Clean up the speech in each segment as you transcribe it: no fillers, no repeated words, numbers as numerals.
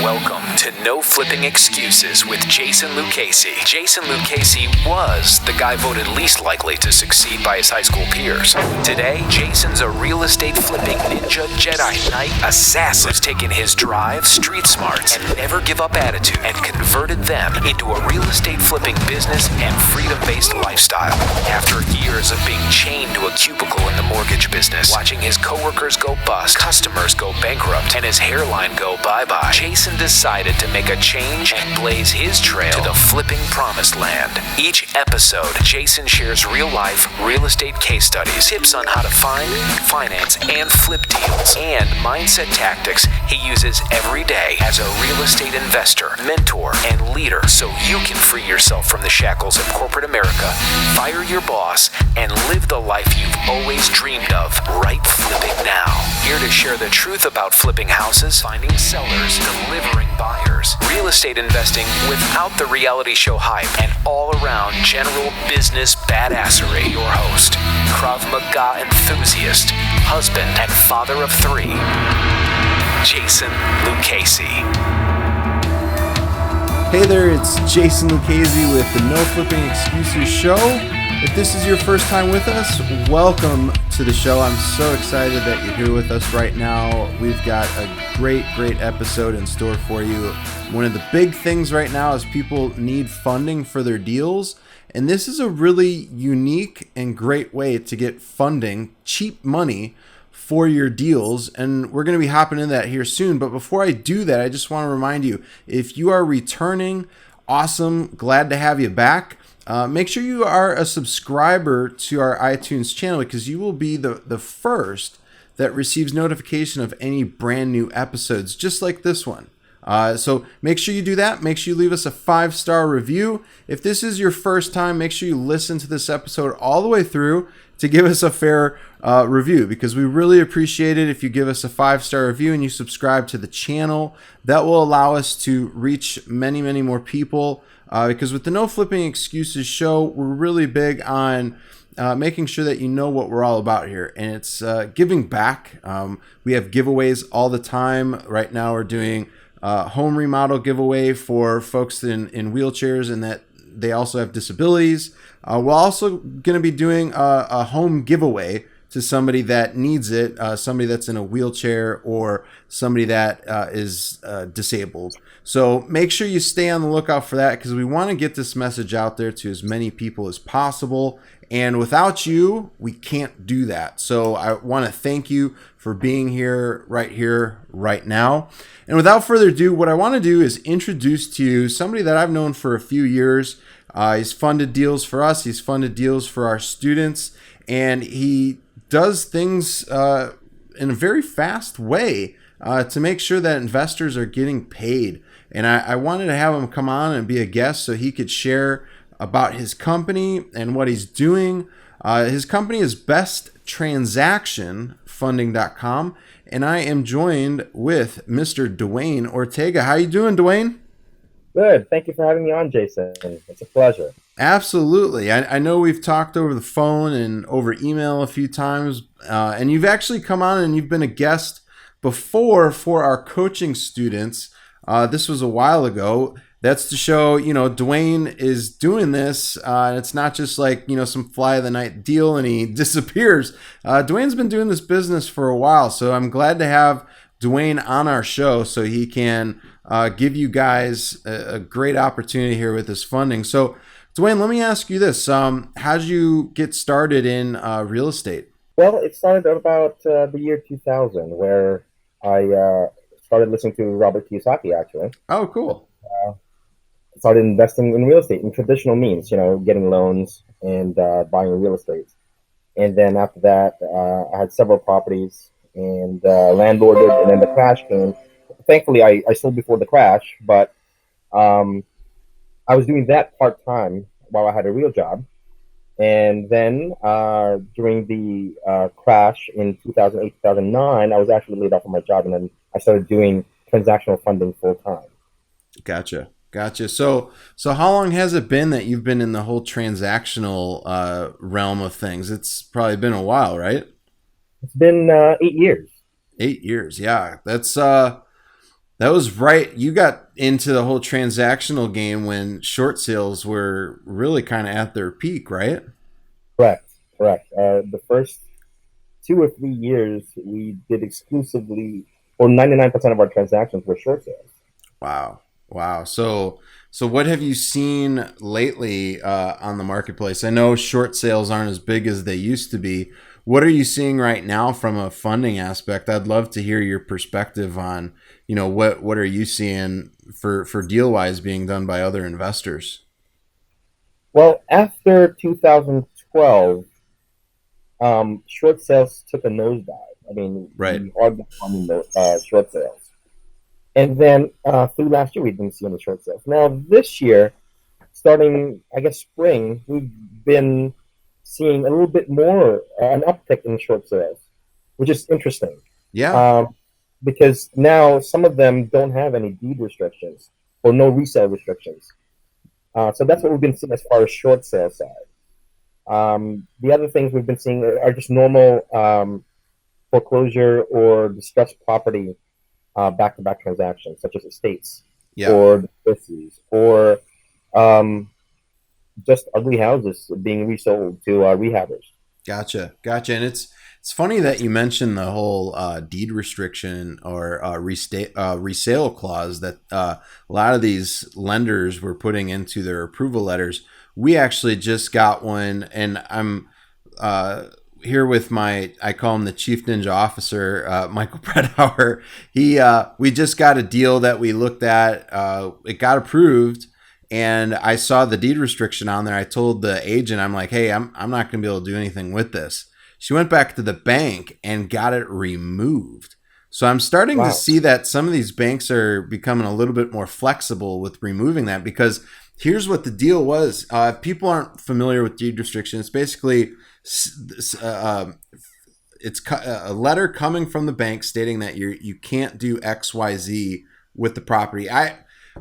Welcome to No Flipping Excuses with Jason Lucchese. Jason Lucchese was the guy voted least likely to succeed by his high school peers. Today, Jason's a real estate flipping ninja Jedi Knight assassin who's taken his drive, street smarts, and never give up attitude and converted them into a real estate flipping business and freedom-based lifestyle. After years of being chained to a cubicle in the mortgage business, watching his coworkers go bust, customers go bankrupt, and his hairline go bye-bye, Jason decided to make a change and blaze his trail to the flipping promised land. Each episode, Jason shares real-life real estate case studies, tips on how to find, finance, and flip deals, and mindset tactics he uses every day as a real estate investor, mentor, and leader so you can free yourself from the shackles of corporate America, fire your boss, and live the life you've always dreamed of, right flipping now. Here to share the truth about flipping houses, finding sellers, delivering buyers, real estate investing without the reality show hype, and all-around general business badassery. Your host, Krav Maga enthusiast, husband, and father of 3, Jason Lucchese. Hey there, it's Jason Lucchese with the No Flipping Excuses show. If this is your first time with us, welcome to the show. I'm so excited that you're here with us right now. We've got a great episode in store for you. One of the big things right now is people need funding for their deals, and this is a really unique and great way to get funding, cheap money for your deals, and we're going to be hopping into that here soon. But before I do that, I just want to remind you, if you are returning, awesome, glad to have you back. Make sure you are a subscriber to our iTunes channel because you will be the first that receives notification of any brand new episodes, just like this one. So make sure you do that. Make sure you leave us a 5-star review. If this is your first time, make sure you listen to this episode all the way through to give us a fair review, because we really appreciate it if you give us a 5-star review and you subscribe to the channel. That will allow us to reach many more people. Because with the No Flipping Excuses show, we're really big on making sure that you know what we're all about here. And it's giving back. We have giveaways all the time. Right now we're doing a home remodel giveaway for folks in wheelchairs and that they also have disabilities. We're also going to be doing a home giveaway to somebody that needs it, somebody that's in a wheelchair or somebody that is disabled. So make sure you stay on the lookout for that, because we want to get this message out there to as many people as possible. And without you, we can't do that. So I want to thank you for being here, right now. And without further ado, what I want to do is introduce to you somebody that I've known for a few years. He's funded deals for us. He's funded deals for our students. And he does things in a very fast way to make sure that investors are getting paid. And I wanted to have him come on and be a guest so he could share about his company and what he's doing. His company is besttransactionfunding.com, and I am joined with Mr. Dwayne Ortega. How you doing, Dwayne? Good. Thank you for having me on, Jason. It's a pleasure. Absolutely. I know we've talked over the phone and over email a few times, and you've actually come on and you've been a guest before for our coaching students. This was a while ago. That's to show, Dwayne is doing this. And it's not just like, some fly of the night deal and he disappears. Dwayne's been doing this business for a while. So I'm glad to have Dwayne on our show so he can give you guys a great opportunity here with this funding. So Dwayne, let me ask you this. How did you get started in real estate? Well, it started about the year 2000, where I started listening to Robert Kiyosaki, actually. Oh, cool. Started investing in real estate in traditional means, getting loans and buying real estate. And then after that, I had several properties and landlorded, and then the crash came. Thankfully, I sold before the crash, but I was doing that part-time while I had a real job. And then during the crash in 2008, 2009, I was actually laid off from my job, and then I started doing transactional funding full-time. Gotcha. So how long has it been that you've been in the whole transactional realm of things? It's probably been a while, right? It's been 8 years. 8 years, yeah. That's That was right. You got into the whole transactional game when short sales were really kind of at their peak, right? Correct, correct. The first 2 or 3 years, we did exclusively, or 99% of our transactions were short sales. Wow. Wow. So what have you seen lately on the marketplace? I know short sales aren't as big as they used to be. What are you seeing right now from a funding aspect? I'd love to hear your perspective on, what are you seeing for deal wise being done by other investors? Well, after 2012, short sales took a nosedive. I mean, Right. we hardly funding short sales. And then through last year, we didn't see any short sales. Now, this year, starting, I guess, spring, we've been seeing a little bit more, an uptick in short sales, which is interesting. Yeah. Um, because now some of them don't have any deed restrictions or no resale restrictions. So that's what we've been seeing as far as short sale side. The other things we've been seeing are just normal foreclosure or distressed property back-to-back transactions, such as estates Yeah. or divorces or um, just ugly houses being resold to rehabbers. Gotcha. And it's funny that you mentioned the whole deed restriction or resale clause that a lot of these lenders were putting into their approval letters. We actually just got one, and I'm here with I call him the Chief Ninja Officer, Michael Predauer. We just got a deal that we looked at. It got approved. And I saw the deed restriction on there. I told the agent, I'm like, hey, I'm not going to be able to do anything with this. She went back to the bank and got it removed. So I'm starting Wow. to see that some of these banks are becoming a little bit more flexible with removing that, because here's what the deal was. If people aren't familiar with deed restriction, it's basically it's a letter coming from the bank stating that you can't do XYZ with the property. I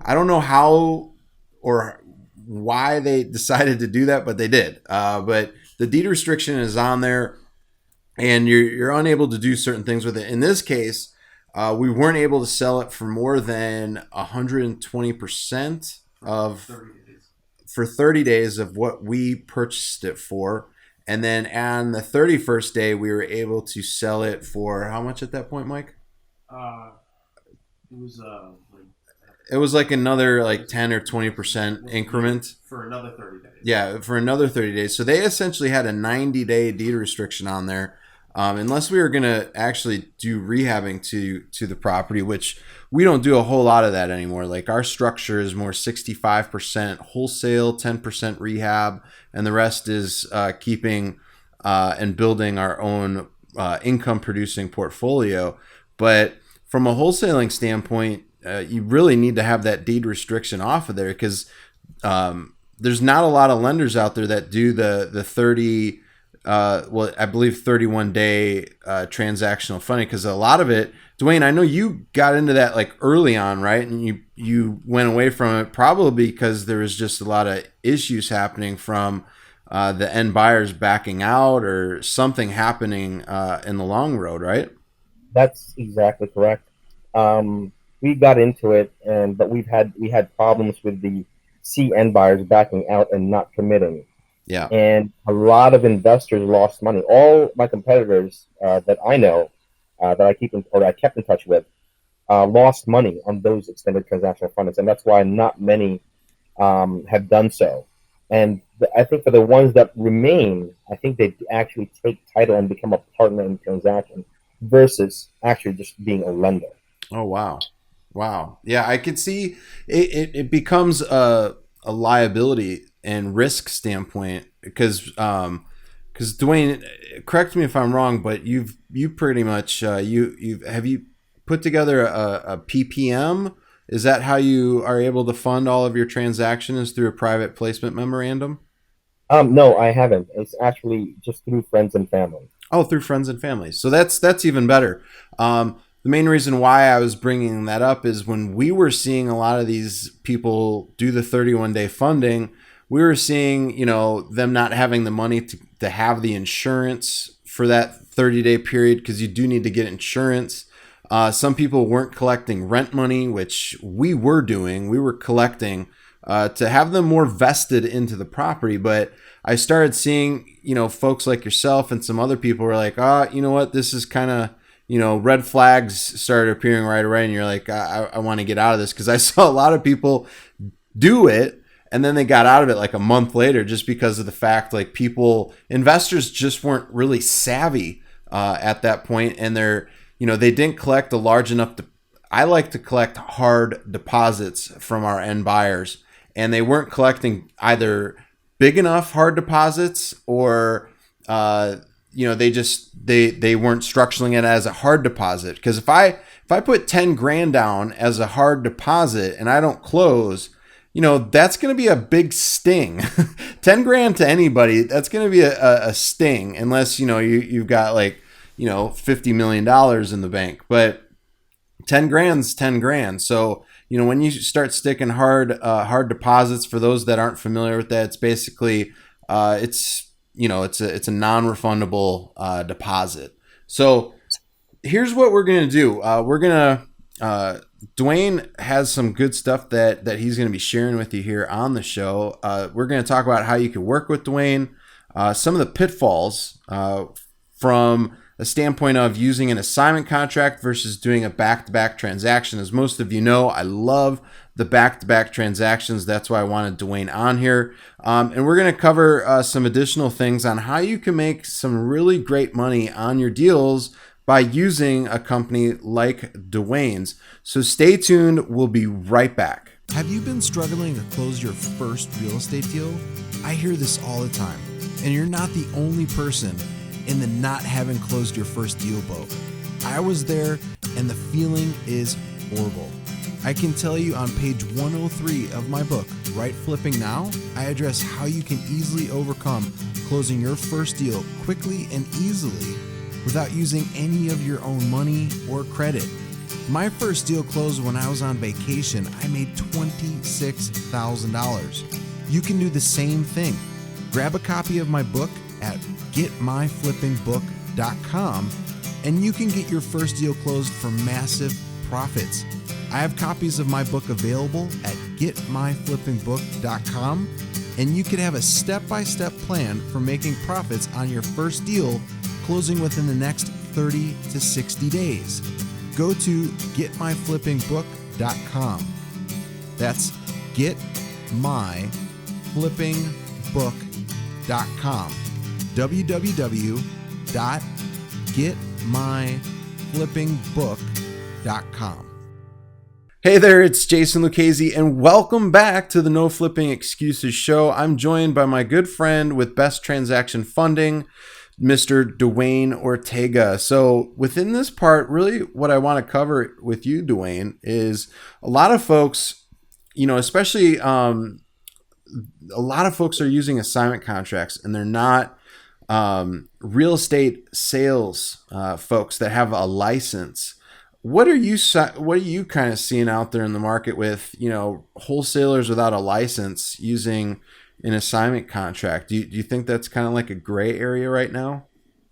don't know how or why they decided to do that, but they did. But the deed restriction is on there, and you're unable to do certain things with it. In this case, we weren't able to sell it for more than 120% of 30 days. for 30 days of what we purchased it for. And then on the 31st day, we were able to sell it for how much at that point, Mike? It was It was like another 10 or 20% increment. for another 30 days. Yeah, for another 30 days. So they essentially had a 90-day deed restriction on there, unless we were going to actually do rehabbing to the property, which we don't do a whole lot of that anymore. Like, our structure is more 65% wholesale, 10% rehab, and the rest is keeping and building our own income-producing portfolio. But from a wholesaling standpoint, you really need to have that deed restriction off of there, because there's not a lot of lenders out there that do the 30, I believe 31 day transactional funding, because a lot of it, Dwayne, I know you got into that early on, right? And you went away from it probably because there was just a lot of issues happening from the end buyers backing out or something happening in the long road, right? That's exactly correct. We got into it, but we had problems with the CN buyers backing out and not committing, Yeah. and a lot of investors lost money. All my competitors that I know that I kept in touch with lost money on those extended transactional fundings, and that's why not many have done so. And I think for the ones that remain, I think they actually take title and become a partner in the transaction versus actually just being a lender. Oh, wow. Wow. Yeah, I could see it becomes a liability and risk standpoint, because Dwayne, correct me if I'm wrong, but you pretty much you put together a PPM? Is that how you are able to fund all of your transactions, through a private placement memorandum? No, I haven't. It's actually just through friends and family. Oh, through friends and family. So that's even better. The main reason why I was bringing that up is when we were seeing a lot of these people do the 31-day funding, we were seeing, them not having the money to have the insurance for that 30-day period, because you do need to get insurance. Some people weren't collecting rent money, which we were doing. We were collecting to have them more vested into the property. But I started seeing, folks like yourself and some other people were like, you know what, this is kind of, red flags started appearing right away. And you're like, I want to get out of this, because I saw a lot of people do it. And then they got out of it like a month later, just because of the fact, like, investors just weren't really savvy at that point. And they didn't collect a large enough. I like to collect hard deposits from our end buyers, and they weren't collecting either big enough hard deposits, or, they weren't structuring it as a hard deposit. Because if I put 10 grand down as a hard deposit and I don't close, that's going to be a big sting. 10 grand to anybody, that's going to be a sting, unless, you've got like, $50 million in the bank. But 10 grand's 10 grand. So, when you start sticking hard deposits, for those that aren't familiar with that, it's basically, it's a non-refundable deposit. So here's what we're going to do. Dwayne has some good stuff that he's going to be sharing with you here on the show. We're going to talk about how you can work with Dwayne, some of the pitfalls from a standpoint of using an assignment contract versus doing a back-to-back transaction. As most of you know, I love the back-to-back transactions. That's why I wanted Dwayne on here. And we're going to cover some additional things on how you can make some really great money on your deals by using a company like Dwayne's. So stay tuned. We'll be right back. Have you been struggling to close your first real estate deal? I hear this all the time, and you're not the only person in the not having closed your first deal boat. I was there, and the feeling is horrible. I can tell you on page 103 of my book, Right Flipping Now, I address how you can easily overcome closing your first deal quickly and easily without using any of your own money or credit. My first deal closed when I was on vacation. I made $26,000. You can do the same thing. Grab a copy of my book at getmyflippingbook.com and you can get your first deal closed for massive profits. I have copies of my book available at getmyflippingbook.com, and you can have a step-by-step plan for making profits on your first deal, closing within the next 30 to 60 days. Go to getmyflippingbook.com. That's getmyflippingbook.com. www.getmyflippingbook.com. Hey there, it's Jason Lucchese, and welcome back to the No Flipping Excuses show. I'm joined by my good friend with Best Transaction Funding, Mr. Dwayne Ortega. So within this part, really what I want to cover with you, Dwayne, is a lot of folks, especially a lot of folks are using assignment contracts, and they're not real estate sales folks that have a license. What are you kind of seeing out there in the market with, wholesalers without a license using an assignment contract? Do you think that's kind of like a gray area right now?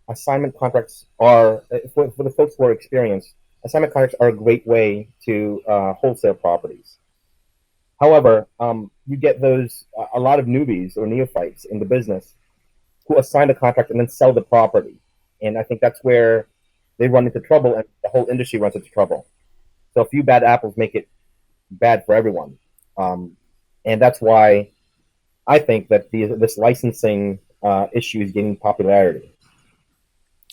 Assignment contracts are, for the folks who are experienced, assignment contracts are a great way to wholesale properties. However, you get a lot of newbies or neophytes in the business who assign a contract and then sell the property. And I think that's where they run into trouble, and the whole industry runs into trouble. So a few bad apples make it bad for everyone. And that's why I think that this licensing issue is gaining popularity.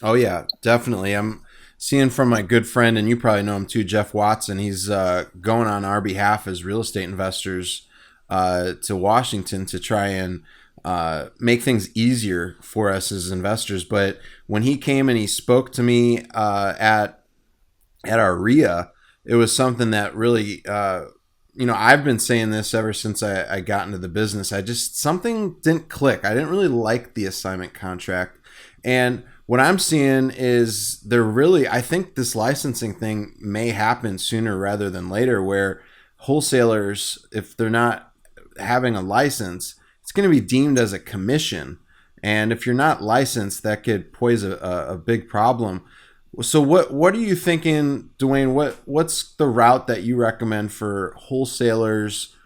Oh, yeah, definitely. I'm seeing from my good friend, and you probably know him too, Jeff Watson. He's going on our behalf as real estate investors to Washington to try and make things easier for us as investors. But when he came and he spoke to me at our RIA, it was something that really, I've been saying this ever since I got into the business. Something didn't click. I didn't really like the assignment contract. And what I'm seeing is I think this licensing thing may happen sooner rather than later, where wholesalers, if they're not having a license, it's going to be deemed as a commission. And if you're not licensed, that could pose a big problem. So what are you thinking, Dwayne? What's the route that you recommend for wholesalers?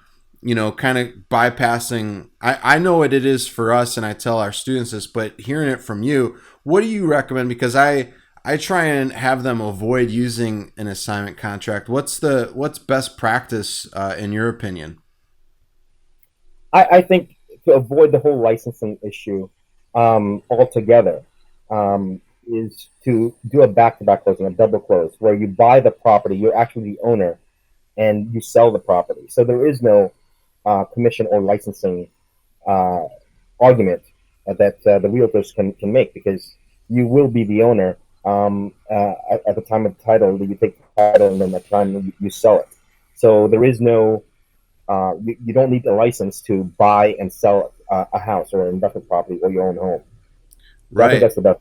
Kind of bypassing. I know what it is for us, and I tell our students this, but hearing it from you, what do you recommend? Because I try and have them avoid using an assignment contract. What's best practice in your opinion? I think to avoid the whole licensing issue altogether, is to do a back-to-back closing, a double close, where you buy the property, you're actually the owner, and you sell the property. So there is no commission or licensing uh, argument that the realtors can make, because you will be the owner at the time of title. You take the title, and then at the time you sell it. So there is no you don't need a license to buy and sell a house or an investment property or your own home. So I think Right. that's the best.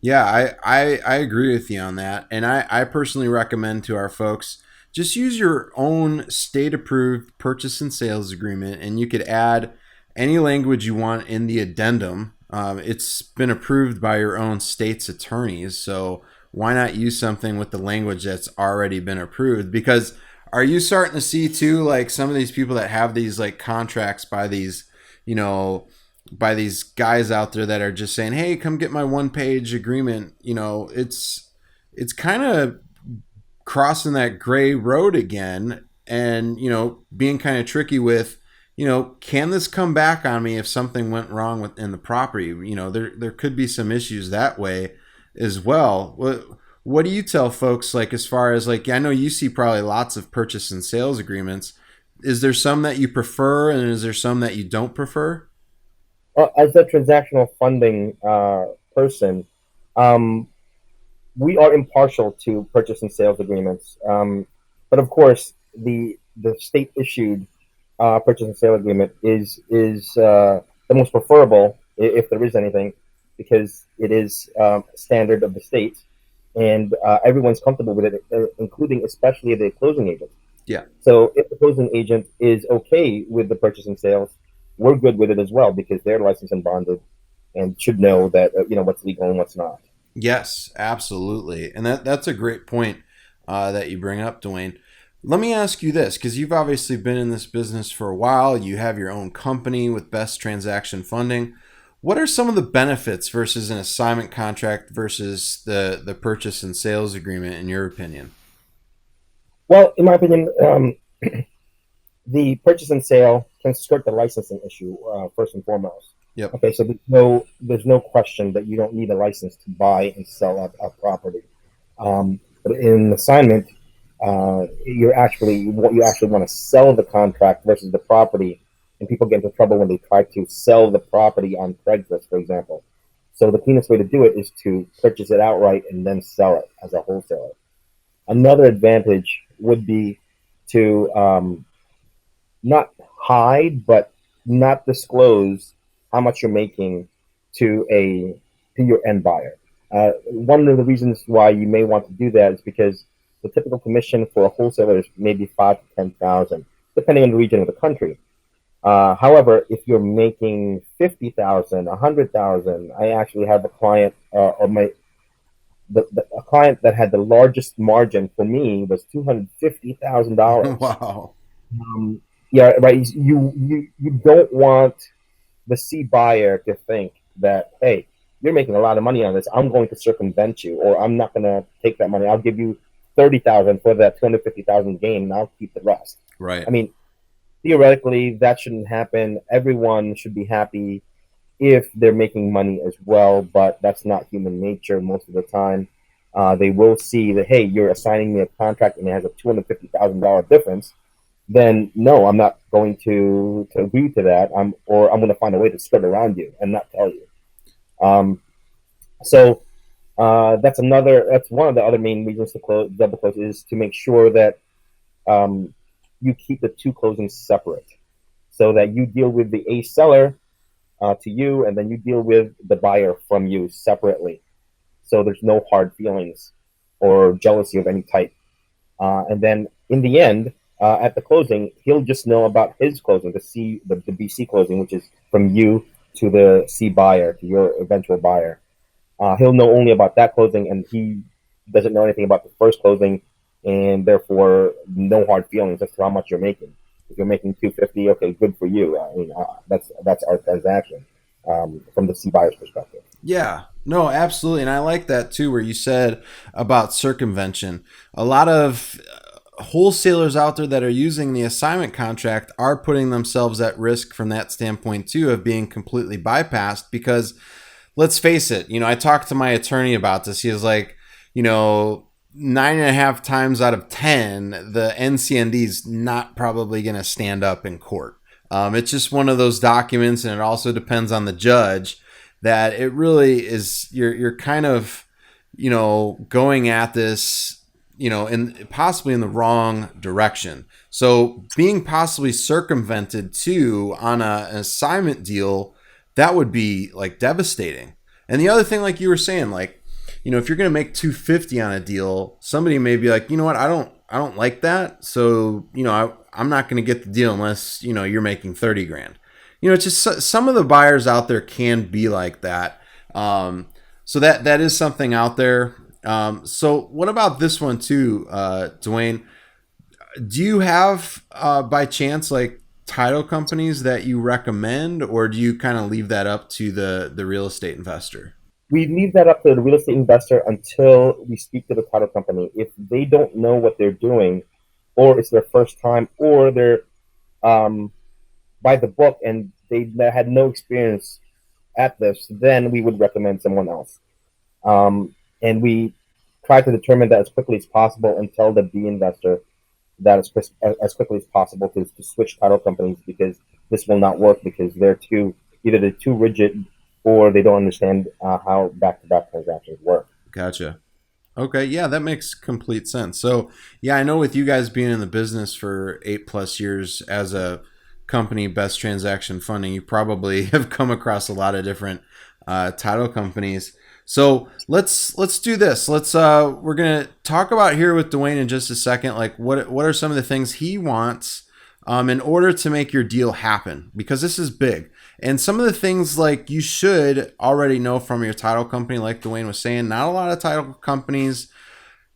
Yeah, I agree with you on that. And I personally recommend to our folks just use your own state approved purchase and sales agreement, and you could add any language you want in the addendum. It's been approved by your own state's attorneys, so why not use something with the language that's already been approved? Because are you starting to see too, like some of these people that have these like contracts you know, by these guys out there that are just saying, "Hey, come get my one-page agreement." It's kind of crossing that gray road again, and being kind of tricky with, can this come back on me if something went wrong within the property? There could be some issues that way as well. What do you tell folks, like, as far as, like, I know you see probably lots of purchase and sales agreements. Is there some that you prefer, and is there some that you don't prefer? As a transactional funding person, um, we are impartial to purchase and sales agreements. But of course, the state issued purchase and sale agreement is the most preferable, if there is anything, because it is standard of the state, and everyone's comfortable with it, including especially the closing agent. Yeah. So if the closing agent is okay with the purchase and sales, we're good with it as well, because they're licensed and bonded and should know that what's legal and what's not. Yes, absolutely. And that's a great point that you bring up, Dwayne. Let me ask you this, because you've obviously been in this business for a while. You have your own company with Best Transaction Funding. What are some of the benefits versus an assignment contract versus the purchase and sales agreement, in your opinion? Well, in my opinion, the purchase and sale can skirt the licensing issue first and foremost. Yep. Okay, so there's no question that you don't need a license to buy and sell a property. But in an assignment, you actually want to sell the contract versus the property, and people get into trouble when they try to sell the property on Craigslist, for example. So the cleanest way to do it is to purchase it outright and then sell it as a wholesaler. Another advantage would be to not hide, but not disclose how much you're making to your end buyer. One of the reasons why you may want to do that is because the typical commission for a wholesaler is maybe 5 to 10,000, depending on the region of the country. However, if you're making 50,000, 100,000, I actually have a client, a client that had the largest margin for me was $250,000. Wow. Yeah, right. You don't want the C buyer to think that, hey, you're making a lot of money on this, I'm going to circumvent you, or I'm not going to take that money. I'll give you 30,000 for that 250,000 gain, and I'll keep the rest. Right. I mean, theoretically, that shouldn't happen. Everyone should be happy if they're making money as well, but that's not human nature most of the time. They will see that, hey, you're assigning me a contract and it has a $250,000 difference. Then no, I'm not going to agree to that. I'm going to find a way to skirt around you and not tell you. So that's one of the other main reasons to double close, is to make sure that you keep the two closings separate, so that you deal with the A seller to you, and then you deal with the buyer from you separately. So there's no hard feelings or jealousy of any type. And then in the end, at the closing, he'll just know about his closing, the BC closing, which is from you to the C buyer, to your eventual buyer. He'll know only about that closing, and he doesn't know anything about the first closing, and therefore no hard feelings as to how much you're making. If you're making 250, okay, good for you. I mean, that's our transaction from the C buyer's perspective. Yeah, no, absolutely. And I like that too, where you said about circumvention. A lot of wholesalers out there that are using the assignment contract are putting themselves at risk from that standpoint too, of being completely bypassed. Because let's face it, I talked to my attorney about this. He was like, 9.5 times out of 10, the NCND is not probably going to stand up in court. It's just one of those documents, and it also depends on the judge, that it really is, you're kind of, going at this, in possibly in the wrong direction. So being possibly circumvented too on an assignment deal, that would be like devastating. And the other thing, like you were saying, like, if you're going to make 250 on a deal, somebody may be like, you know what, I don't like that. So, I'm not going to get the deal unless, you're making 30 grand. It's just some of the buyers out there can be like that. So that is something out there. So what about this one too, Dwayne? Do you have, by chance, like title companies that you recommend, or do you kind of leave that up to the real estate investor? We leave that up to the real estate investor until we speak to the title company. If they don't know what they're doing, or it's their first time, or they're by the book and they had no experience at this, then we would recommend someone else. And we try to determine that as quickly as possible and tell the B investor that as quickly as possible to switch title companies, because this will not work, because either they're too rigid or they don't understand how back-to-back transactions work. Gotcha. Okay, yeah, that makes complete sense. So, yeah, I know with you guys being in the business for 8+ years as a company, Best Transaction Funding, you probably have come across a lot of different title companies. So let's do this. We're gonna talk about here with Dwayne in just a second, like what are some of the things he wants in order to make your deal happen, because this is big. And some of the things, like, you should already know from your title company, like Dwayne was saying. Not a lot of title companies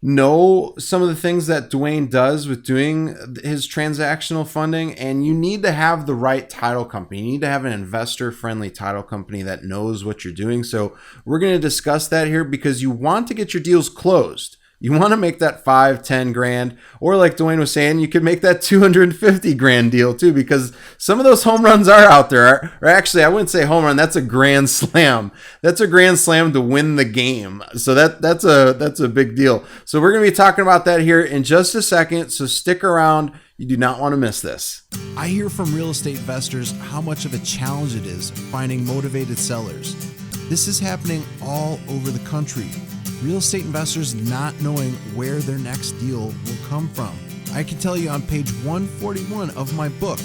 know some of the things that Dwayne does with doing his transactional funding, and you need to have the right title company. You need to have an investor-friendly title company that knows what you're doing. So we're going to discuss that here, because you want to get your deals closed. You want to make that 5-10 grand, or like Dwayne was saying, you could make that 250 grand deal too, because some of those home runs are out there. Or actually, I wouldn't say home run. That's a grand slam. That's a grand slam to win the game. So that's a big deal. So we're going to be talking about that here in just a second. So stick around. You do not want to miss this. I hear from real estate investors how much of a challenge it is finding motivated sellers. This is happening all over the country. Real estate investors not knowing where their next deal will come from. I can tell you on page 141 of my book,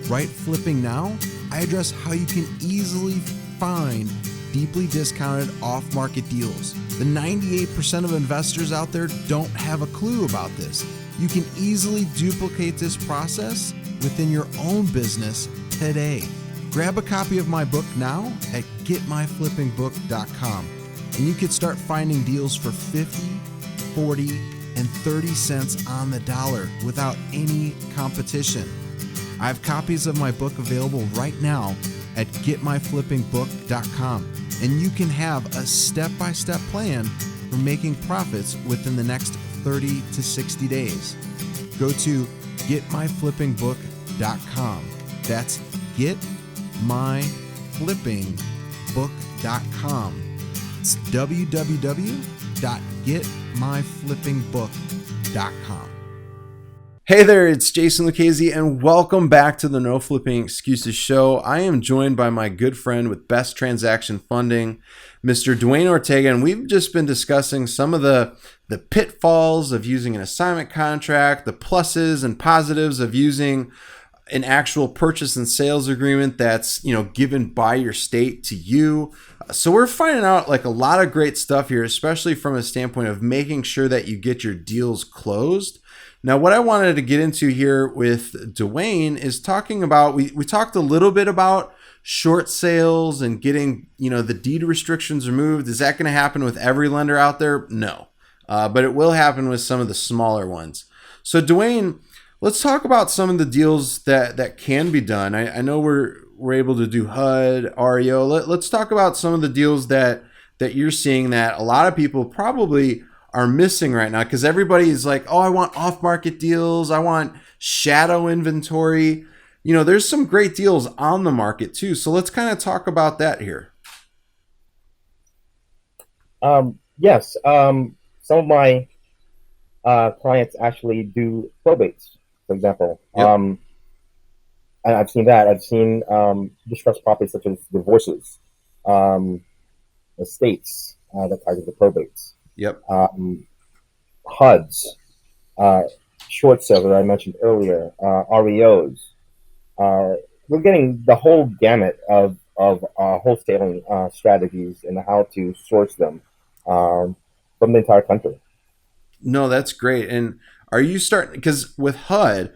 Right Flipping Now, I address how you can easily find deeply discounted off-market deals. The 98% of investors out there don't have a clue about this. You can easily duplicate this process within your own business today. Grab a copy of my book now at getmyflippingbook.com. and you could start finding deals for 50, 40, and 30 cents on the dollar without any competition. I have copies of my book available right now at getmyflippingbook.com, and you can have a step-by-step plan for making profits within the next 30 to 60 days. Go to getmyflippingbook.com. That's getmyflippingbook.com. It's www.getmyflippingbook.com. Hey there, it's Jason Lucchese, and welcome back to the No Flipping Excuses show. I am joined by my good friend with Best Transaction Funding, Mr. Dwayne Ortega, and we've just been discussing some of the pitfalls of using an assignment contract, the pluses and positives of using an actual purchase and sales agreement that's, given by your state to you. So we're finding out like a lot of great stuff here, especially from a standpoint of making sure that you get your deals closed. Now, what I wanted to get into here with Dwayne is talking about, we talked a little bit about short sales and getting, the deed restrictions removed. Is that going to happen with every lender out there? No. but it will happen with some of the smaller ones. So Dwayne, let's talk about some of the deals that can be done. I know we're able to do HUD, REO. Let's talk about some of the deals that you're seeing that a lot of people probably are missing right now, because everybody is like, oh, I want off-market deals. I want shadow inventory. There's some great deals on the market too. So let's kind of talk about that here. Yes. Some of my clients actually do probates, for example. Yep. And I've seen that. I've seen distressed properties such as divorces, estates that target the probates. Yep. HUDs, short sales that I mentioned earlier, REOs. We're getting the whole gamut of wholesaling strategies and how to source them from the entire country. No, that's great. And are you starting, because with HUD,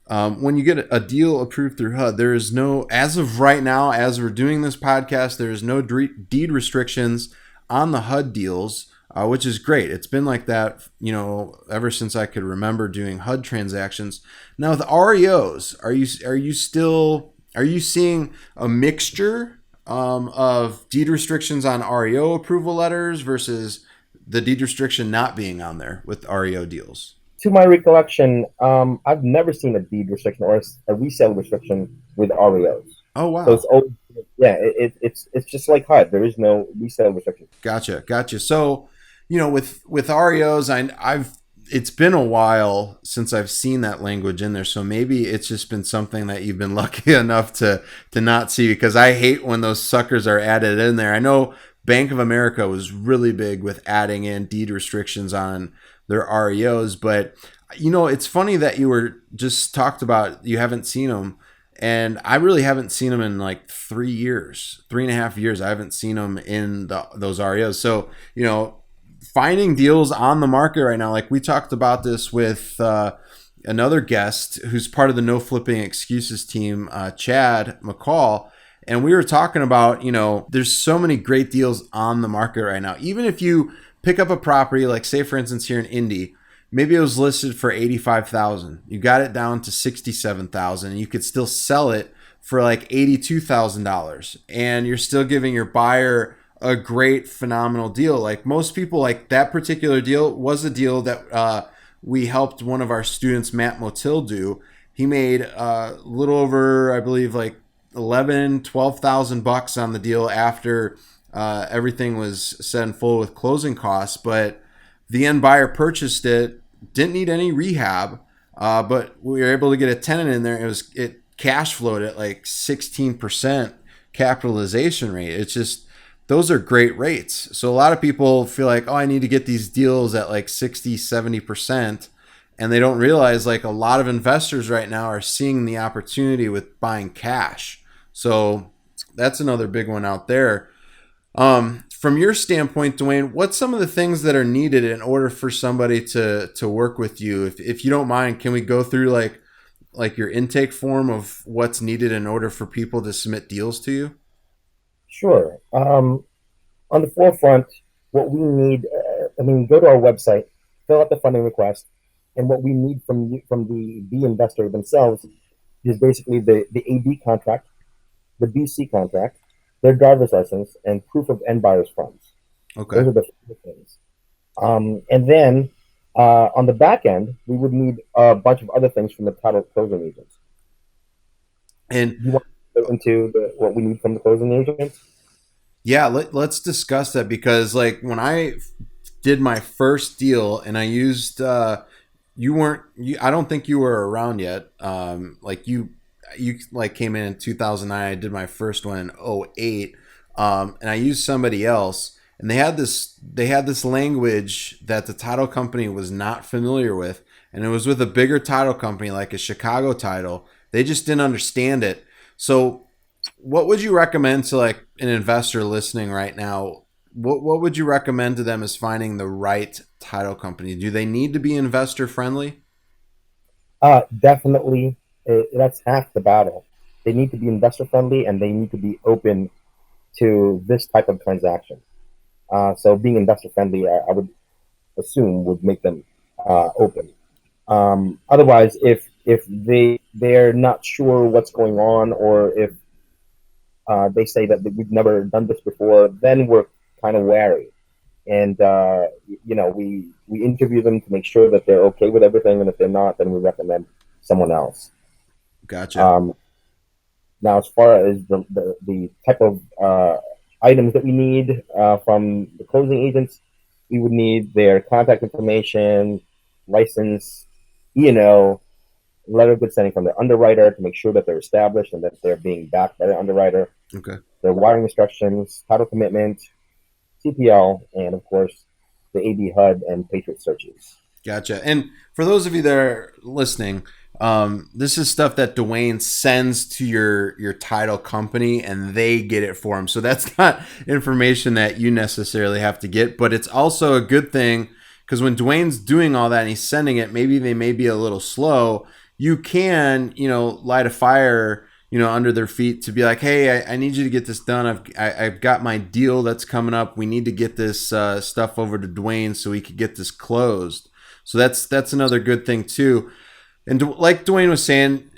when you get a deal approved through HUD, there is no, as of right now, as we're doing this podcast, there is no deed restrictions on the HUD deals, which is great. It's been like that, ever since I could remember doing HUD transactions. Now with REOs, are you seeing a mixture of deed restrictions on REO approval letters versus the deed restriction not being on there with REO deals? To my recollection, I've never seen a deed restriction or a resale restriction with REOs. Oh wow! So it's always, it's just like HUD. There is no resale restriction. Gotcha. So, with REOs, it's been a while since I've seen that language in there. So maybe it's just been something that you've been lucky enough to not see, because I hate when those suckers are added in there. I know Bank of America was really big with adding in deed restrictions on their REOs, but it's funny that you were just talked about you haven't seen them, and I really haven't seen them in like 3.5 years. I haven't seen them in those REOs. So finding deals on the market right now, like we talked about this with another guest who's part of the No Flipping Excuses team, Chad McCall. And we were talking about, there's so many great deals on the market right now. Even if you pick up a property, like say for instance here in Indy, maybe it was listed for $85,000. You got it down to $67,000, and you could still sell it for like $82,000, and you're still giving your buyer a great, phenomenal deal. Like most people, like that particular deal was a deal that we helped one of our students, Matt Motil, do. He made a little over, I believe, like $12,000 on the deal after everything was said in full with closing costs. But the end buyer purchased it, didn't need any rehab, but we were able to get a tenant in there. It cash flowed at like 16% capitalization rate. It's just, those are great rates. So a lot of people feel like, oh, I need to get these deals at like 60, 70%. And they don't realize like a lot of investors right now are seeing the opportunity with buying cash. So that's another big one out there. From your standpoint, Dwayne, what's some of the things that are needed in order for somebody to work with you? If you don't mind, can we go through like your intake form of what's needed in order for people to submit deals to you? Sure. On the forefront, what we need, go to our website, fill out the funding request, and what we need from the investor themselves is basically the AD contract, the BC contract, their driver's license, and proof of end buyer's funds. Okay. Those are the things. And then on the back end, we would need a bunch of other things from the title closing agents. And you want to go into what we need from the closing agents? Yeah, let's discuss that, because like when I did my first deal and I used I don't think you were around yet. Like you like came in 2009. I did my first one in 2008. And I used somebody else, and they had this language that the title company was not familiar with, and it was with a bigger title company like a Chicago Title. They just didn't understand it. So what would you recommend to like an investor listening right now? What would you recommend to them as finding the right title company? Do they need to be investor friendly? Definitely. That's half the battle. They need to be investor friendly, and they need to be open to this type of transaction. So being investor friendly, I would assume would make them open. Otherwise, if they're not sure what's going on, or if they say that we've never done this before, then we're kind of wary. And we interview them to make sure that they're okay with everything, and if they're not, then we recommend someone else. Gotcha. Now, as far as the type of items that we need from the closing agents, we would need their contact information, license, E&O, letter of good standing from the underwriter to make sure that they're established and that they're being backed by the underwriter. Okay. Their wiring instructions, title commitment, CPL, and of course the AB HUD and Patriot searches. Gotcha. And for those of you that are listening, this is stuff that Dwayne sends to your title company and they get it for him. So that's not information that you necessarily have to get, but it's also a good thing because when Dwayne's doing all that and he's sending it, maybe they may be a little slow. You can, light a fire, under their feet to be like, hey, I need you to get this done. I've got my deal that's coming up. We need to get this stuff over to Dwayne so we could get this closed. So that's another good thing too. And like Dwayne was saying,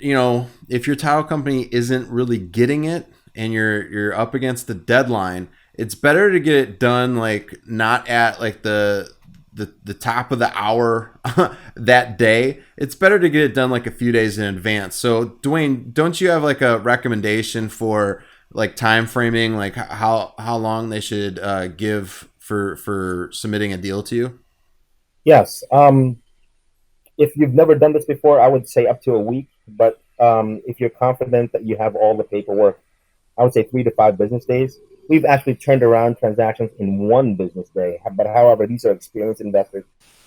if your title company isn't really getting it and you're up against the deadline, it's better to get it done like not at like the top of the hour that day. It's better to get it done like a few days in advance. So Dwayne, don't you have like a recommendation for like time framing, like how long they should give for submitting a deal to you? Yes. If you've never done this before, I would say up to a week. But if you're confident that you have all the paperwork, I would say 3 to 5 business days. We've actually turned around transactions in 1 business day. But however, these are experienced investors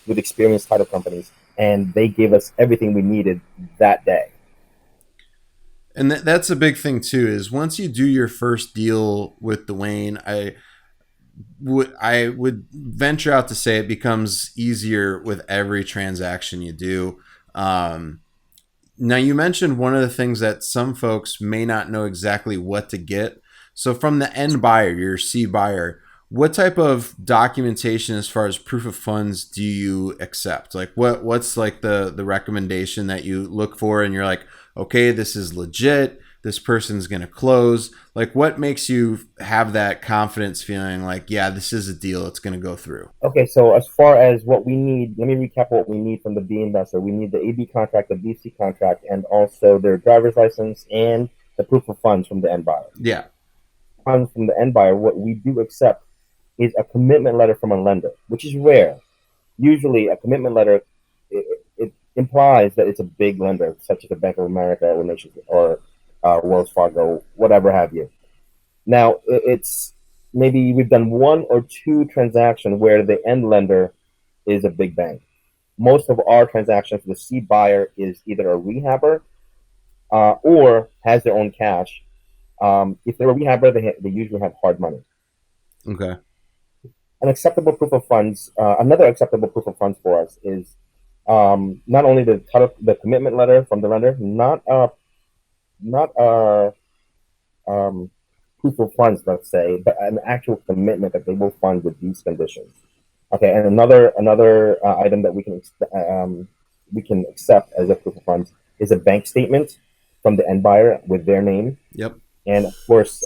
with experienced title companies, and they gave us everything we needed that day. And that's a big thing too, is once you do your first deal with Dwayne, I would venture out to say it becomes easier with every transaction you do. Now, you mentioned one of the things that some folks may not know exactly what to get. So from the end buyer, your C buyer, what type of documentation as far as proof of funds do you accept? Like what's like the recommendation that you look for and you're like, okay, this is legit. This person's going to close. Like what makes you have that confidence feeling like, yeah, this is a deal. It's going to go through. Okay. So as far as what we need, let me recap what we need from the B investor. We need the AB contract, the BC contract, and also their driver's license and the proof of funds from the end buyer. Yeah. Funds from the end buyer, what we do accept is a commitment letter from a lender, which is rare. Usually a commitment letter, it implies that it's a big lender, such as a Bank of America or Nation or Wells Fargo, whatever have you. Now, it's maybe we've done 1 or 2 transactions where the end lender is a big bank. Most of our transactions, the C buyer is either a rehabber or has their own cash. If they're a rehabber, they usually have hard money. Okay. An acceptable proof of funds, another acceptable proof of funds for us is not only the commitment letter from the lender, not proof of funds, let's say, but an actual commitment that they will fund with these conditions. Okay, and another item that we can accept as a proof of funds is a bank statement from the end buyer with their name. Yep. And of course,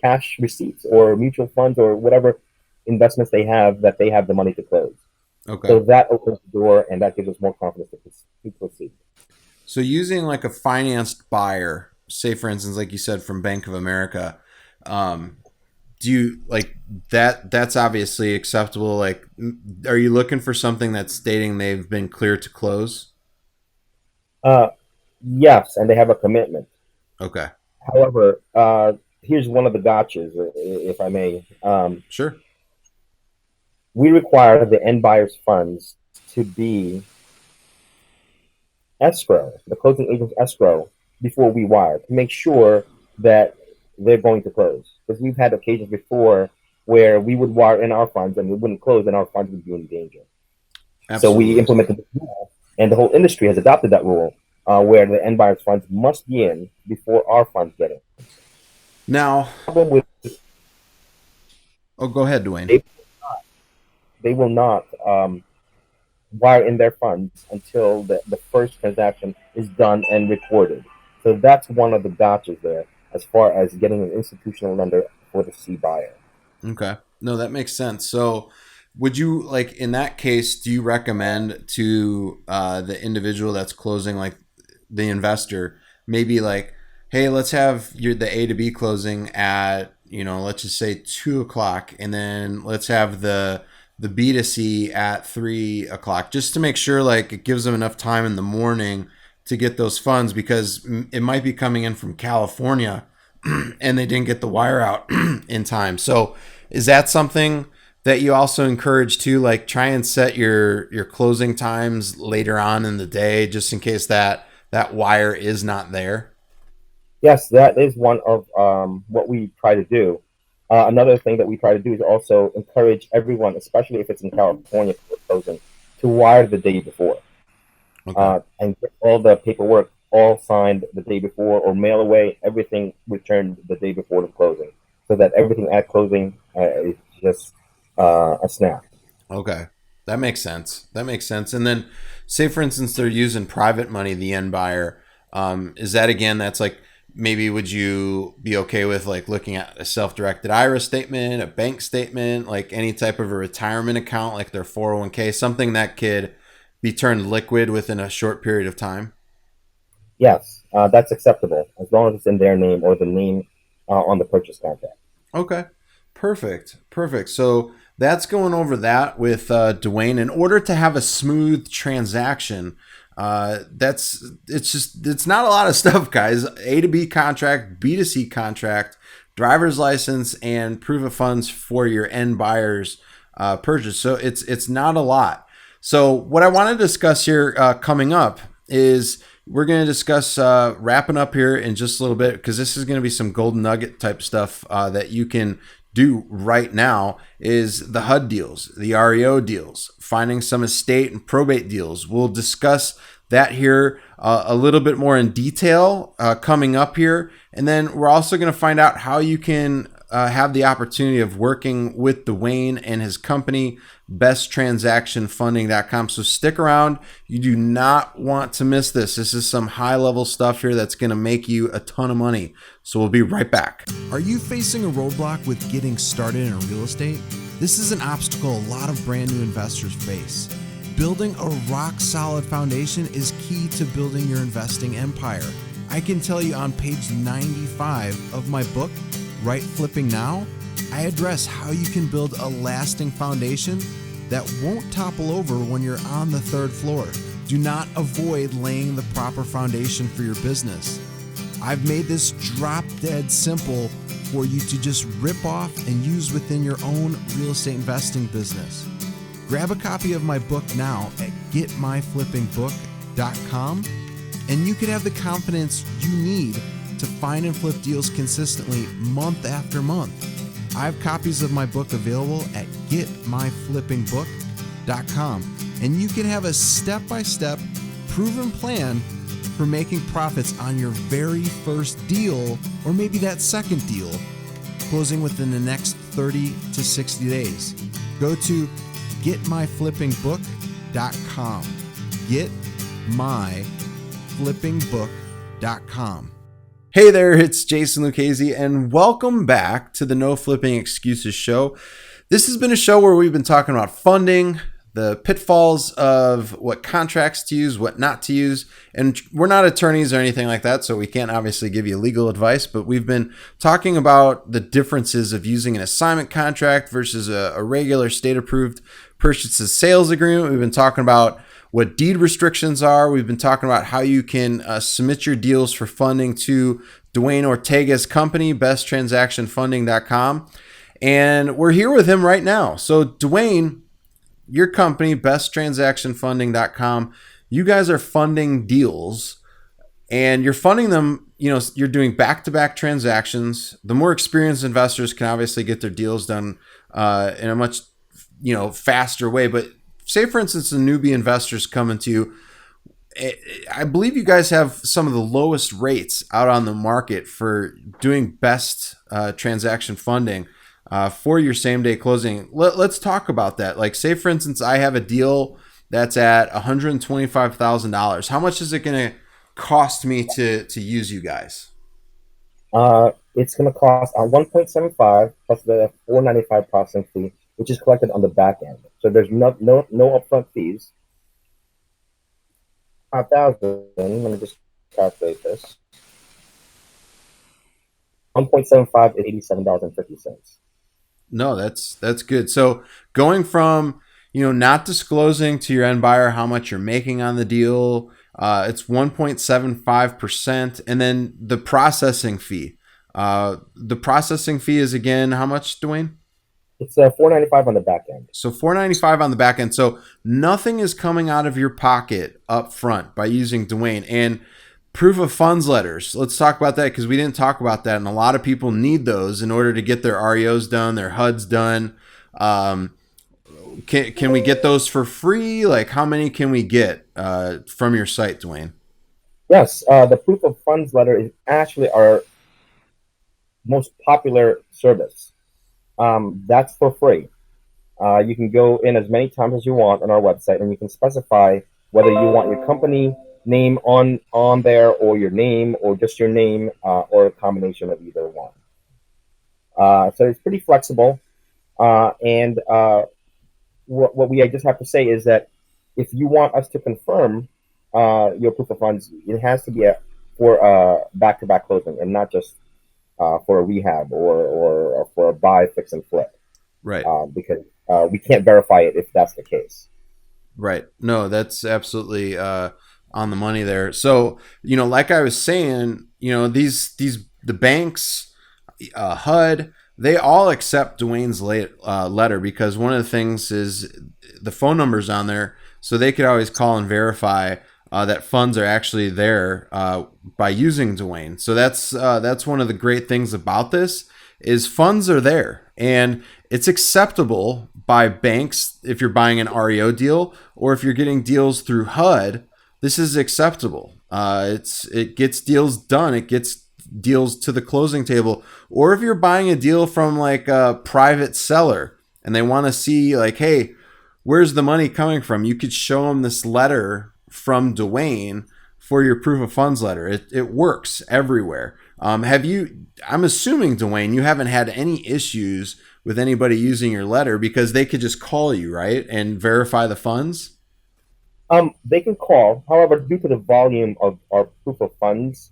cash receipts or mutual funds or whatever investments they have that they have the money to close. Okay. So that opens the door and that gives us more confidence to proceed. So using like a financed buyer, say for instance, like you said, from Bank of America, do you like that? That's obviously acceptable. Like, are you looking for something that's stating they've been clear to close? Yes, and they have a commitment. Okay. However, here's one of the gotchas, if I may. Sure. We require the end buyer's funds to be escrow, the closing agent's escrow, before we wire to make sure that they're going to close. Because we've had occasions before where we would wire in our funds and we wouldn't close and our funds would be in danger. Absolutely. So we implemented the rule, and the whole industry has adopted that rule, where the end buyer's funds must be in before our funds get in. Now, The problem with go ahead, Dwayne. they will not wire in their funds until the first transaction is done and recorded. So that's one of the gotchas there as far as getting an institutional lender for the C buyer. Okay. No, that makes sense. So would you, like, in that case, do you recommend to the individual that's closing, like the investor, maybe like, hey, let's have the A to B closing at, let's just say 2:00, and then let's have the B to C at 3:00, just to make sure like it gives them enough time in the morning to get those funds, because it might be coming in from California and they didn't get the wire out in time. So is that something that you also encourage to, like, try and set your closing times later on in the day, just in case that wire is not there? Yes, that is one of what we try to do. Another thing that we try to do is also encourage everyone, especially if it's in California for closing, to wire the day before. Okay. And get all the paperwork all signed the day before, or mail away everything returned the day before the closing, so that everything at closing is just a snap. Okay. That makes sense. And then say, for instance, they're using private money, the end buyer. Is that, again, that's like, maybe would you be okay with like looking at a self-directed IRA statement, a bank statement, like any type of a retirement account, like their 401k, something that could be turned liquid within a short period of time? Yes, that's acceptable as long as it's in their name or the name on the purchase contract. Okay, perfect. So that's going over that with Dwayne. In order to have a smooth transaction, it's not a lot of stuff, guys. A to B contract, B to C contract, driver's license, and proof of funds for your end buyer's purchase. So it's not a lot. So what I want to discuss here coming up is we're going to discuss wrapping up here in just a little bit, because this is going to be some golden nugget type stuff that you can do right now, is the HUD deals, the REO deals, finding some estate and probate deals. We'll discuss that here a little bit more in detail coming up here. And then we're also going to find out how you can have the opportunity of working with Dwayne and his company, besttransactionfunding.com. So stick around. You do not want to miss this. This is some high level stuff here that's going to make you a ton of money. So we'll be right back. Are you facing a roadblock with getting started in real estate? This is an obstacle a lot of brand new investors face. Building a rock solid foundation is key to building your investing empire. I can tell you on page 95 of my book, Right Flipping Now, I address how you can build a lasting foundation that won't topple over when you're on the third floor. Do not avoid laying the proper foundation for your business. I've made this drop dead simple for you to just rip off and use within your own real estate investing business. Grab a copy of my book now at getmyflippingbook.com, and you can have the confidence you need to find and flip deals consistently month after month. I have copies of my book available at getmyflippingbook.com, and you can have a step-by-step proven plan for making profits on your very first deal, or maybe that second deal, closing within the next 30 to 60 days. Go to getmyflippingbook.com. Getmyflippingbook.com. Hey there, it's Jason Lucchese, and welcome back to the No Flipping Excuses show. This has been a show where we've been talking about funding, the pitfalls of what contracts to use, what not to use. And we're not attorneys or anything like that, so we can't obviously give you legal advice, but we've been talking about the differences of using an assignment contract versus a regular state-approved purchase and sales agreement. We've been talking about what deed restrictions are. We've been talking about how you can submit your deals for funding to Dwayne Ortega's company, besttransactionfunding.com. And we're here with him right now. So Dwayne, your company, besttransactionfunding.com, you guys are funding deals, and you're funding them, you're doing back-to-back transactions. The more experienced investors can obviously get their deals done in a much, faster way. But say, for instance, the newbie investors coming to you, I believe you guys have some of the lowest rates out on the market for doing best transaction funding. for your same day closing. Let's talk about that. Like, say for instance, I have a deal that's at $125,000. How much is it going to cost me to use you guys? It's going to cost 1.75 plus the 495 processing fee, which is collected on the back end. So there's no upfront fees. 5,000. Let me just calculate this. 1.75 is $87.50. No, that's good. So going from, not disclosing to your end buyer how much you're making on the deal, it's 1.75%, and then the processing fee. The processing fee is, again, how much, Dwayne? It's $495 on the back end. So $495 on the back end. So nothing is coming out of your pocket up front by using Dwayne. And proof of funds letters. Let's talk about that, because we didn't talk about that, and a lot of people need those in order to get their REOs done, their HUDs done. Can we get those for free? Like, how many can we get from your site, Dwayne? Yes, the proof of funds letter is actually our most popular service. That's for free. You can go in as many times as you want on our website, and you can specify whether you want your company name on there, or your name, or just your name, or a combination of either one. So it's pretty flexible. And what we just have to say is that if you want us to confirm your proof of funds, it has to be for back-to-back closing, and not just for a rehab or for a buy, fix, and flip. Right. Because we can't verify it if that's the case. Right. No, that's absolutely on the money there. So, like I was saying, the banks, HUD, they all accept Dwayne's letter, because one of the things is the phone number's on there, so they could always call and verify that funds are actually there by using Dwayne. So that's one of the great things about this, is funds are there, and it's acceptable by banks if you're buying an REO deal, or if you're getting deals through HUD. This is acceptable. It gets deals done. It gets deals to the closing table. Or if you're buying a deal from like a private seller and they want to see, like, hey, where's the money coming from? You could show them this letter from Dwayne for your proof of funds letter. It works everywhere. I'm assuming, Dwayne, you haven't had any issues with anybody using your letter, because they could just call you, right, and verify the funds? They can call. However, due to the volume of our proof of funds,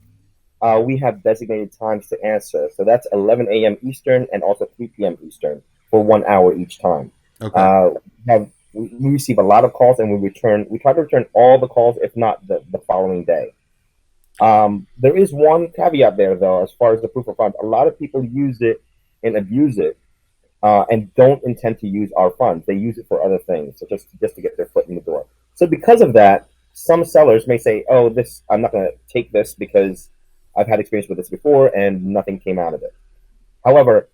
we have designated times to answer. So that's 11 a.m. Eastern and also 3 p.m. Eastern for 1 hour each time. Okay. We receive a lot of calls, and we try to return all the calls, if not the following day. There is one caveat there, though, as far as the proof of funds. A lot of people use it and abuse it, and don't intend to use our funds. They use it for other things, so just to get their foot in the door. So because of that, some sellers may say, "Oh, I'm not going to take this because I've had experience with this before and nothing came out of it." However,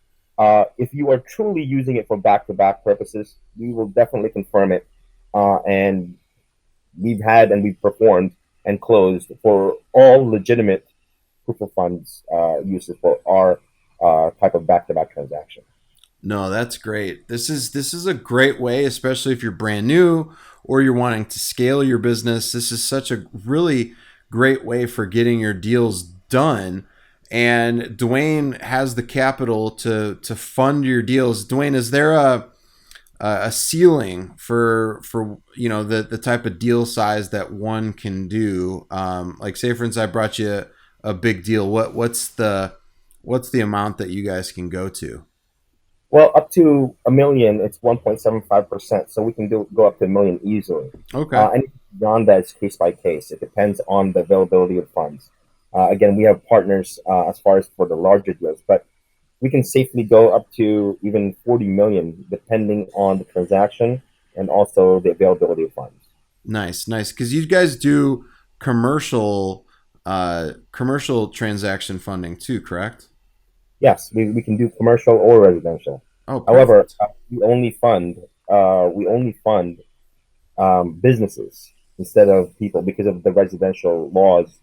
if you are truly using it for back-to-back purposes, we will definitely confirm it. And we've performed and closed for all legitimate proof of funds uses for our type of back-to-back transaction. No, that's great. This is a great way, especially if you're brand new or you're wanting to scale your business. This is such a really great way for getting your deals done. And Dwayne has the capital to fund your deals. Dwayne, is there a ceiling for the type of deal size that one can do? Like, say for instance, I brought you a big deal. What's the amount that you guys can go to? Well, up to $1 million, it's 1.75%, so we can go up to $1 million easily. Okay. And beyond that, it's case by case. It depends on the availability of funds. Again, we have partners as far as for the larger deals, but we can safely go up to even 40 million, depending on the transaction and also the availability of funds. Nice. Because you guys do commercial transaction funding too, correct? Yes, we can do commercial or residential. Oh, perfect. However, we only fund businesses instead of people because of the residential laws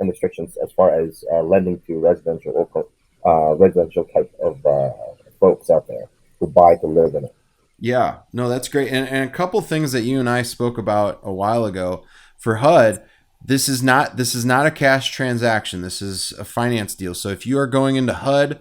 and restrictions as far as lending to residential or residential type of folks out there who buy to live in it. Yeah, no, that's great. And a couple things that you and I spoke about a while ago for HUD. This is not a cash transaction. This is a finance deal. So if you are going into HUD,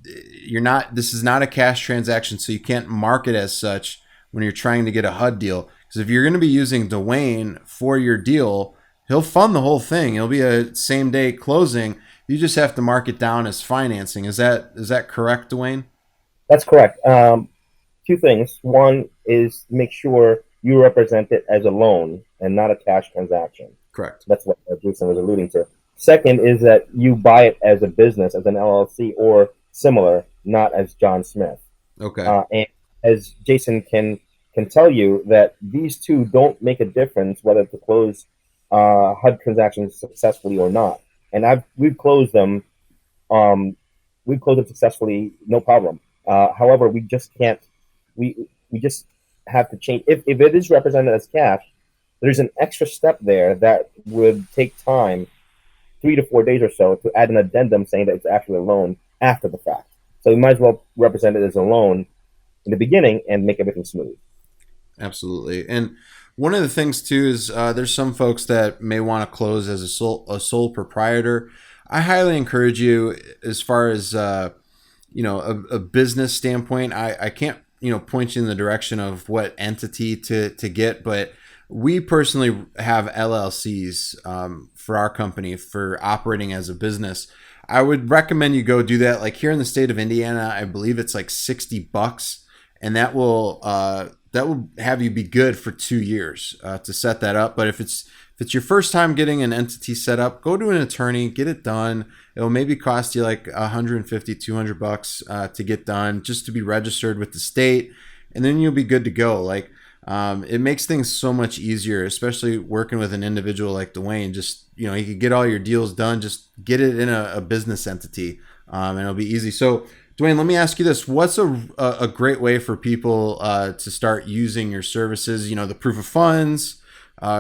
this is not a cash transaction. So you can't mark it as such when you're trying to get a HUD deal. Because if you're going to be using Dwayne for your deal, he'll fund the whole thing. It'll be a same day closing. You just have to mark it down as financing. Is that correct, Dwayne? That's correct. Two things. One is make sure you represent it as a loan and not a cash transaction. Correct. That's what Jason was alluding to. Second is that you buy it as a business, as an LLC or similar, not as John Smith. Okay. And as Jason can tell you, that these two don't make a difference whether to close HUD transactions successfully or not. And we've closed them. We've closed them successfully, no problem. However, we just can't. We just have to change. If it is represented as cash, there's an extra step there that would take time, 3 to 4 days or so, to add an addendum saying that it's actually a loan after the fact. So you might as well represent it as a loan in the beginning and make everything smooth. Absolutely. And one of the things too is there's some folks that may want to close as a sole proprietor. I highly encourage you, as far as a business standpoint. I can't point you in the direction of what entity to get, but we personally have LLCs for our company for operating as a business. I would recommend you go do that. Like here in the state of Indiana, I believe it's like $60, and that will have you be good for 2 years to set that up. But if it's your first time getting an entity set up, go to an attorney, get it done. It'll maybe cost you like $150, $200 to get done, just to be registered with the state, and then you'll be good to go. Like it makes things so much easier, especially working with an individual like Dwayne. Just you could get all your deals done. Just get it in a business entity, and it'll be easy. So Dwayne, let me ask you this. What's a great way for people to start using your services? The proof of funds,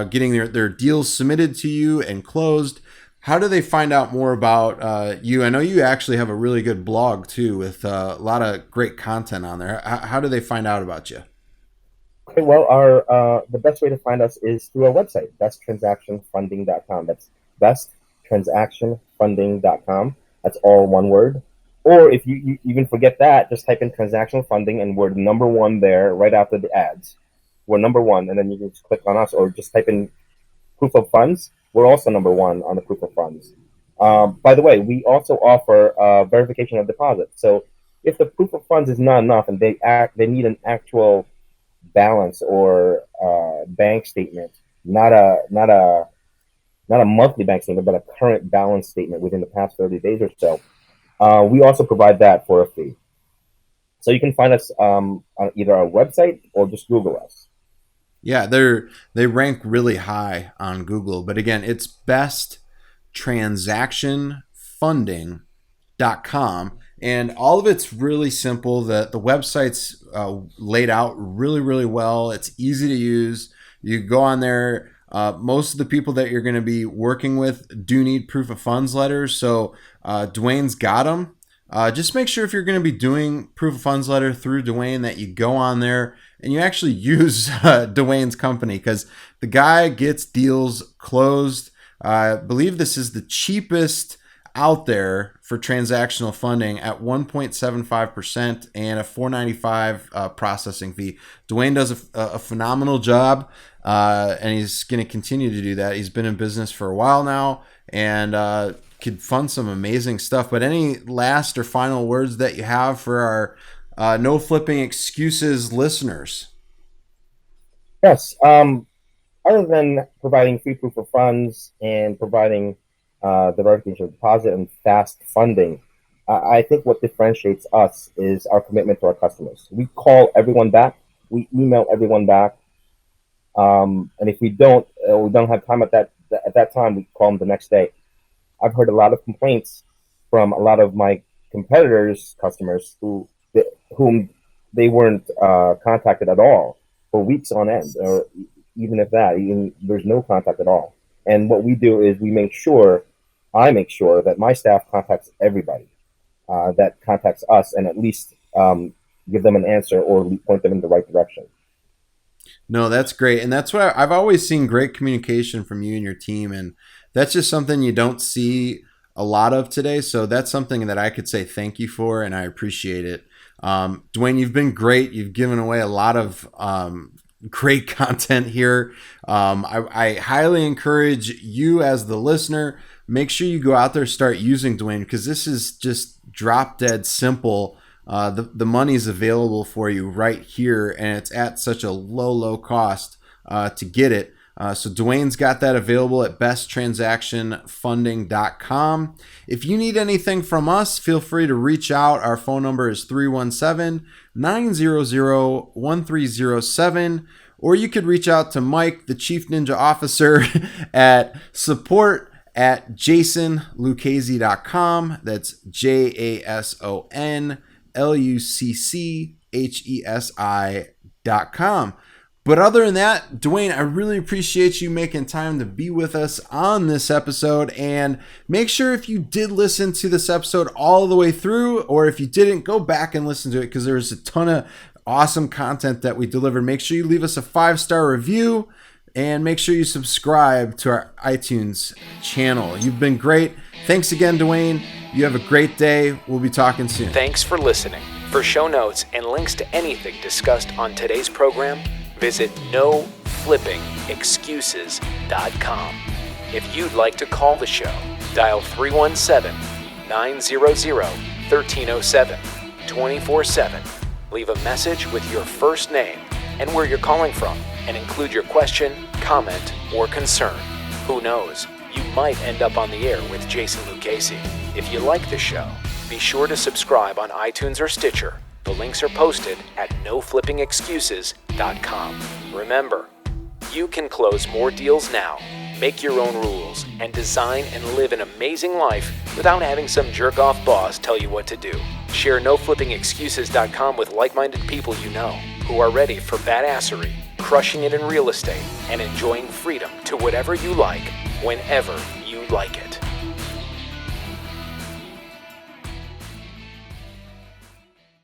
getting their deals submitted to you and closed. How do they find out more about you? I know you actually have a really good blog too with a lot of great content on there. How do they find out about you? Okay, well, the best way to find us is through our website, besttransactionfunding.com. That's besttransactionfunding.com. That's all one word. Or if you even forget that, just type in transactional funding and we're number one there right after the ads. We're number one, and then you can just click on us, or just type in proof of funds. We're also number one on the proof of funds. By the way, we also offer verification of deposit. So if the proof of funds is not enough and they need an actual balance or bank statement, not a monthly bank statement, but a current balance statement within the past 30 days or so, we also provide that for a fee. So you can find us on either our website or just Google us. Yeah, they rank really high on Google. But again, it's besttransactionfunding.com. And all of it's really simple. The website's laid out really, really well. It's easy to use. You go on there. Most of the people that you're going to be working with do need proof of funds letters. So Dwayne's got them. Just make sure if you're going to be doing proof of funds letter through Dwayne that you go on there and you actually use Dwayne's company, because the guy gets deals closed. I believe this is the cheapest out there for transactional funding at 1.75% and a $4.95 processing fee. Dwayne does a phenomenal job, and he's going to continue to do that. He's been in business for a while now, and could fund some amazing stuff. But any last or final words that you have for our No Flipping Excuses listeners? Yes. Other than providing free proof of funds and providing the verification of deposit and fast funding, I think what differentiates us is our commitment to our customers. We call everyone back. We email everyone back. And if we don't have time at that time, we call them the next day. I've heard a lot of complaints from a lot of my competitors' customers whom they weren't contacted at all for weeks on end, or even if that, there's no contact at all. And what we do is I make sure that my staff contacts everybody. that contacts us and at least give them an answer or point them in the right direction. No, that's great. And that's why I've always seen great communication from you and your team. And that's just something you don't see a lot of today. So that's something that I could say thank you for, and I appreciate it. Dwayne, you've been great. You've given away a lot of great content here. I highly encourage you as the listener, make sure you go out there, start using Dwayne, because this is just drop dead simple. The money's available for you right here, and it's at such a low cost to get it. So Dwayne's got that available at besttransactionfunding.com. If you need anything from us, feel free to reach out. Our phone number is 317-900-1307, or you could reach out to Mike, the Chief Ninja Officer, at support@jasonluchesi.com. That's JASONLUCCHESI.com. But other than that, Dwayne, I really appreciate you making time to be with us on this episode. And make sure if you did listen to this episode all the way through, or if you didn't, go back and listen to it, because there's a ton of awesome content that we delivered. Make sure you leave us a 5-star review, and make sure you subscribe to our iTunes channel. You've been great. Thanks again, Dwayne. You have a great day. We'll be talking soon. Thanks for listening. For show notes and links to anything discussed on today's program, visit NoFlippingExcuses.com. If you'd like to call the show, dial 317-900-1307, 24/7. Leave a message with your first name and where you're calling from, and include your question, comment, or concern. Who knows? You might end up on the air with Jason Lucchesi. If you like the show, be sure to subscribe on iTunes or Stitcher. The links are posted at NoFlippingExcuses.com. Remember, you can close more deals now, make your own rules, and design and live an amazing life without having some jerk-off boss tell you what to do. Share NoFlippingExcuses.com with like-minded people you know who are ready for badassery, crushing it in real estate, and enjoying freedom to whatever you like, whenever you like it.